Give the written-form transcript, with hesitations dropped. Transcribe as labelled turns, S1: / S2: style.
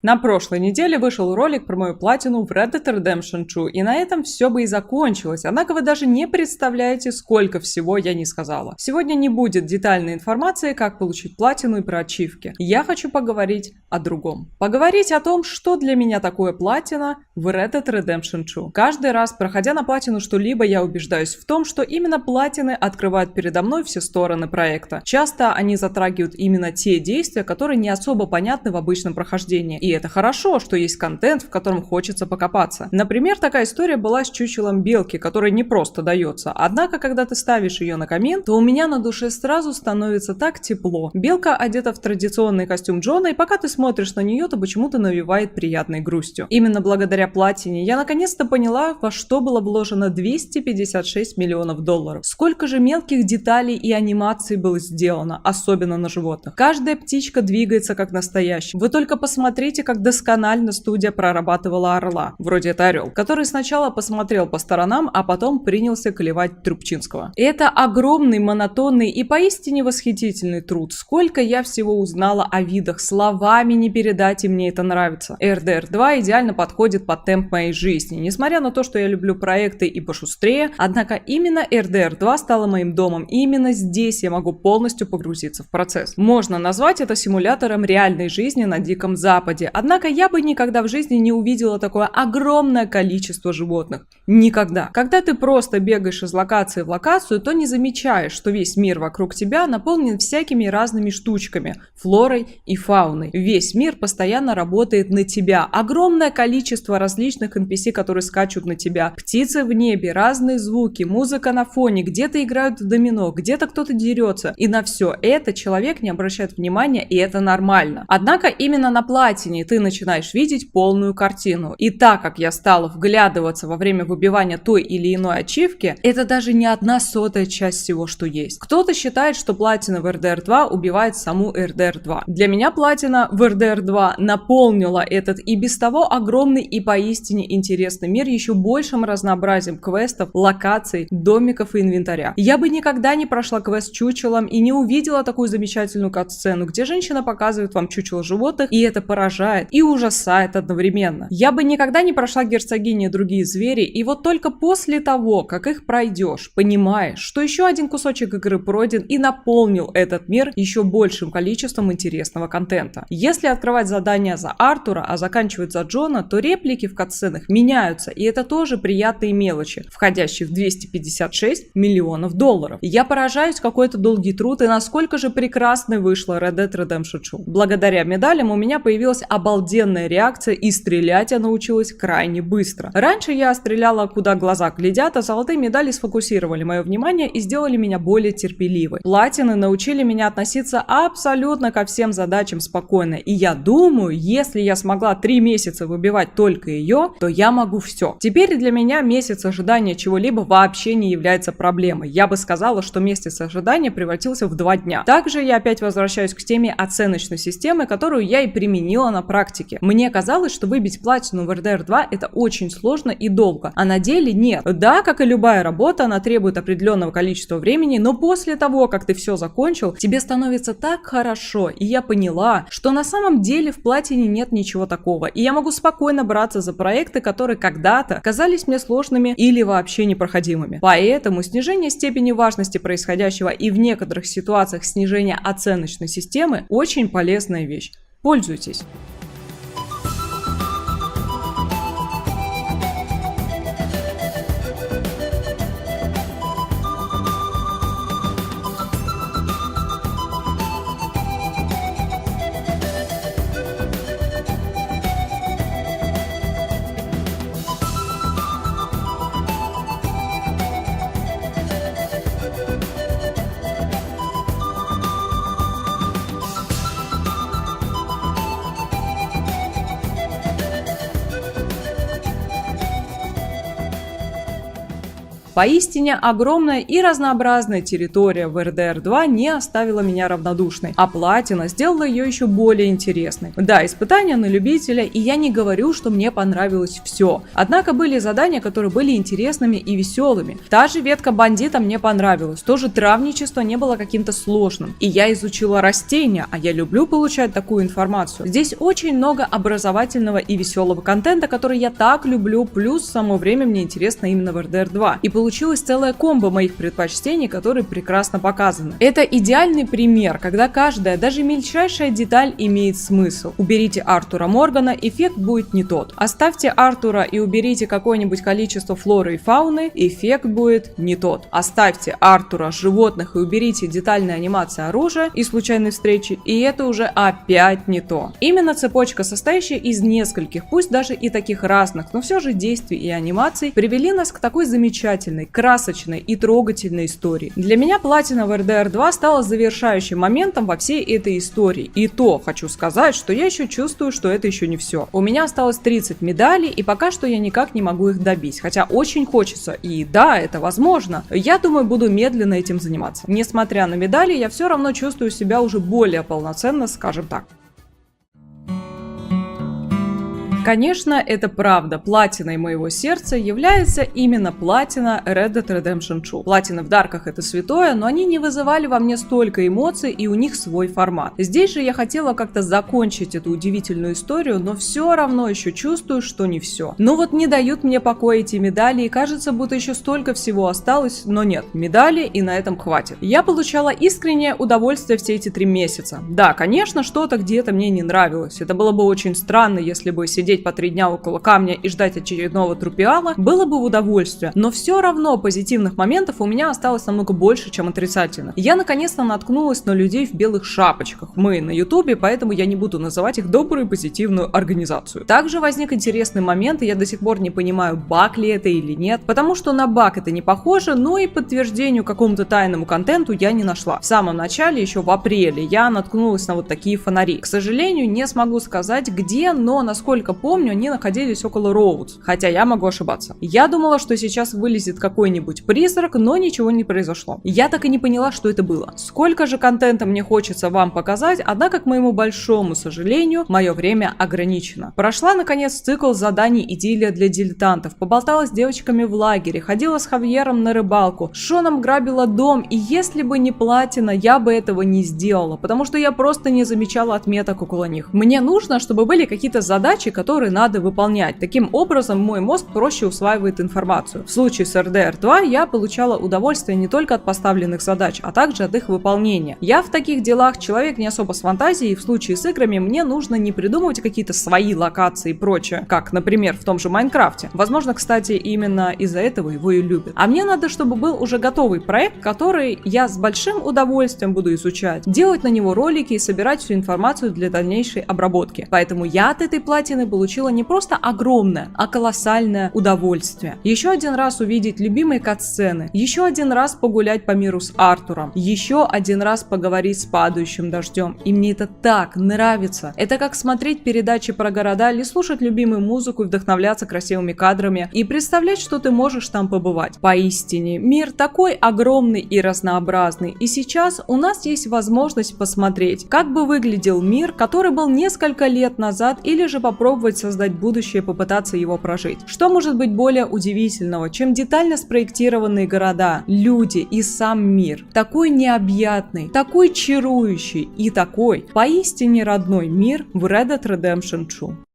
S1: На прошлой неделе вышел ролик про мою платину в Red Dead Redemption 2, и на этом все бы и закончилось, однако вы даже не представляете, сколько всего я не сказала. Сегодня не будет детальной информации, как получить платину и про ачивки. Я хочу поговорить о другом. Поговорить о том, что для меня такое платина в Red Dead Redemption 2. Каждый раз, проходя на платину что-либо, я убеждаюсь в том, что именно платины открывают передо мной все стороны проекта. Часто они затрагивают именно те действия, которые не особо понятны в обычном прохождении. И это хорошо, что есть контент, в котором хочется покопаться. Например, такая история была с чучелом белки, которая не просто дается. Однако, когда ты ставишь ее на камин, то у меня на душе сразу становится так тепло. Белка одета в традиционный костюм Джона, и пока ты смотришь на нее, то почему-то навевает приятной грустью. Именно благодаря платине я наконец-то поняла, во что было вложено 256 миллионов долларов. Сколько же мелких деталей и анимаций было сделано, особенно на животных. Каждая птичка двигается как настоящая. Вы только посмотрите, как досконально студия прорабатывала орла, вроде это орел, который сначала посмотрел по сторонам, а потом принялся клевать Трубчинского. Это огромный, монотонный и поистине восхитительный труд. Сколько я всего узнала о видах, словами не передать, и мне это нравится. RDR 2 идеально подходит под темп моей жизни. Несмотря на то, что я люблю проекты и пошустрее, однако именно RDR 2 стала моим домом, и именно здесь я могу полностью погрузиться в процесс. Можно назвать это симулятором реальной жизни на Диком Западе, однако я бы никогда в жизни не увидела такое огромное количество животных. Никогда. Когда ты просто бегаешь из локации в локацию, то не замечаешь, что весь мир вокруг тебя наполнен всякими разными штучками, флорой и фауной. Весь мир постоянно работает на тебя. Огромное количество различных NPC, которые скачут на тебя. Птицы в небе, разные звуки, музыка на фоне, где-то играют в домино, где-то кто-то дерется. И на все это человек не обращает внимания, и это нормально. Однако именно на платине ты начинаешь видеть полную картину. И так как я стала вглядываться во время выбивания той или иной ачивки, это даже не 1/100 часть всего, что есть. Кто-то считает, что платина в RDR 2 убивает саму RDR 2. Для меня платина в RDR 2 наполнила этот и без того огромный и поистине интересный мир еще большим разнообразием квестов, локаций, домиков и инвентаря. Я бы никогда не прошла квест с чучелом и не увидела такую замечательную кат-сцену, где женщина показывает вам чучело животных, и это поражает и ужасает одновременно. Я бы никогда не прошла герцогини и другие звери, и вот только после того, как их пройдешь, понимаешь, что еще один кусочек игры пройден и наполнил этот мир еще большим количеством интересного контента. Если открывать задания за Артура, а заканчивать за Джона, то реплики в катсценах меняются, и это тоже приятные мелочи, входящие в 256 миллионов долларов. Я поражаюсь, какой это долгий труд и насколько же прекрасной вышла Red Dead Redemption 2. Благодаря медалям у меня появилась обалденная реакция, и стрелять я научилась крайне быстро. Раньше я стреляла куда глаза глядят, а золотые медали сфокусировали мое внимание и сделали меня более терпеливой. Платины научили меня относиться абсолютно ко всем задачам спокойно, и я думаю, если я смогла 3 месяца выбивать только ее, то я могу все. Теперь для меня месяц ожидания чего-либо вообще не является проблемой. Я бы сказала, что месяц ожидания превратился в 2 дня. Также я опять возвращаюсь к теме оценочной системы, которую я и применила на практике. Мне казалось, что выбить платину в RDR 2 это очень сложно и долго, а на деле нет. Да, как и любая работа, она требует определенного количества времени, но после того, как ты все закончил, тебе становится так хорошо, и я поняла, что на самом деле в платине нет ничего такого, и я могу спокойно браться за проекты, которые когда-то казались мне сложными или вообще непроходимыми. Поэтому снижение степени важности происходящего и в некоторых ситуациях снижение оценочной системы очень полезная вещь. Пользуйтесь! Поистине огромная и разнообразная территория в RDR 2 не оставила меня равнодушной, а платина сделала ее еще более интересной. Да, испытания на любителя, и я не говорю, что мне понравилось все. Однако были задания, которые были интересными и веселыми. Та же ветка бандита мне понравилась, тоже травничество не было каким-то сложным. И я изучила растения, а я люблю получать такую информацию. Здесь очень много образовательного и веселого контента, который я так люблю, плюс само время мне интересно именно в RDR 2. И получилась целая комбо моих предпочтений, которые прекрасно показаны. Это идеальный пример, когда каждая, даже мельчайшая деталь имеет смысл. Уберите Артура Моргана, эффект будет не тот. Оставьте Артура и уберите какое-нибудь количество флоры и фауны, эффект будет не тот. Оставьте Артура, животных и уберите детальные анимации оружия и случайной встречи, и это уже опять не то. Именно цепочка, состоящая из нескольких, пусть даже и таких разных, но все же действий и анимаций, привели нас к такой замечательной, красочной и трогательной истории. Для меня платина в RDR 2 стала завершающим моментом во всей этой истории. И то хочу сказать, что я еще чувствую, что это еще не все. У меня осталось 30 медалей, и пока что я никак не могу их добить, хотя очень хочется, и да, это возможно. Я думаю, буду медленно этим заниматься. Несмотря на медали, я все равно чувствую себя уже более полноценно, скажем так. Конечно, это правда, платиной моего сердца является именно платина Red Dead Redemption 2. Платины в дарках это святое, но они не вызывали во мне столько эмоций, и у них свой формат. Здесь же я хотела как-то закончить эту удивительную историю, но все равно еще чувствую, что не все. Ну вот не дают мне покоя эти медали, и кажется, будто еще столько всего осталось, но нет, медали, и на этом хватит. Я получала искреннее удовольствие все эти 3 месяца. Да, конечно, что-то где-то мне не нравилось. Это было бы очень странно, если бы сидеть по 3 дня около камня и ждать очередного трупиала было бы в удовольствие, но все равно позитивных моментов у меня осталось намного больше, чем отрицательных. Я наконец-то наткнулась на людей в белых шапочках. Мы на ютубе, поэтому я не буду называть их добрую и позитивную организацию. Также возник интересный момент, и я до сих пор не понимаю, баг ли это или нет, потому что на баг это не похоже, но и подтверждению какому-то тайному контенту я не нашла. В самом начале, еще в апреле, я наткнулась на вот такие фонари. К сожалению, не смогу сказать где, но насколько помню, они находились около Роудс, хотя я могу ошибаться. Я думала, что сейчас вылезет какой-нибудь призрак, но ничего не произошло. Я так и не поняла, что это было. Сколько же контента мне хочется вам показать, однако, к моему большому сожалению, мое время ограничено. Прошла, наконец, цикл заданий «Идиллия для дилетантов», поболтала с девочками в лагере, ходила с Хавьером на рыбалку, с Шоном грабила дом, и если бы не платина, я бы этого не сделала, потому что я просто не замечала отметок около них. Мне нужно, чтобы были какие-то задачи, которые надо выполнять. Таким образом, мой мозг проще усваивает информацию. В случае с RDR 2 я получала удовольствие не только от поставленных задач, а также от их выполнения. Я в таких делах человек не особо с фантазией, и в случае с играми мне нужно не придумывать какие-то свои локации и прочее, как, например, в том же Майнкрафте. Возможно, кстати, именно из-за этого его и любят. А мне надо, чтобы был уже готовый проект, который я с большим удовольствием буду изучать, делать на него ролики и собирать всю информацию для дальнейшей обработки. Поэтому я от этой платины получила не просто огромное, а колоссальное удовольствие. Еще один раз увидеть любимые катсцены, еще один раз погулять по миру с Артуром, еще один раз поговорить с падающим дождем. И мне это так нравится. Это как смотреть передачи про города или слушать любимую музыку и вдохновляться красивыми кадрами и представлять, что ты можешь там побывать. Поистине, мир такой огромный и разнообразный. И сейчас у нас есть возможность посмотреть, как бы выглядел мир, который был несколько лет назад, или же попробовать создать будущее, попытаться его прожить. Что может быть более удивительного, чем детально спроектированные города, люди и сам мир? Такой необъятный, такой чарующий и такой поистине родной мир в Red Dead Redemption 2.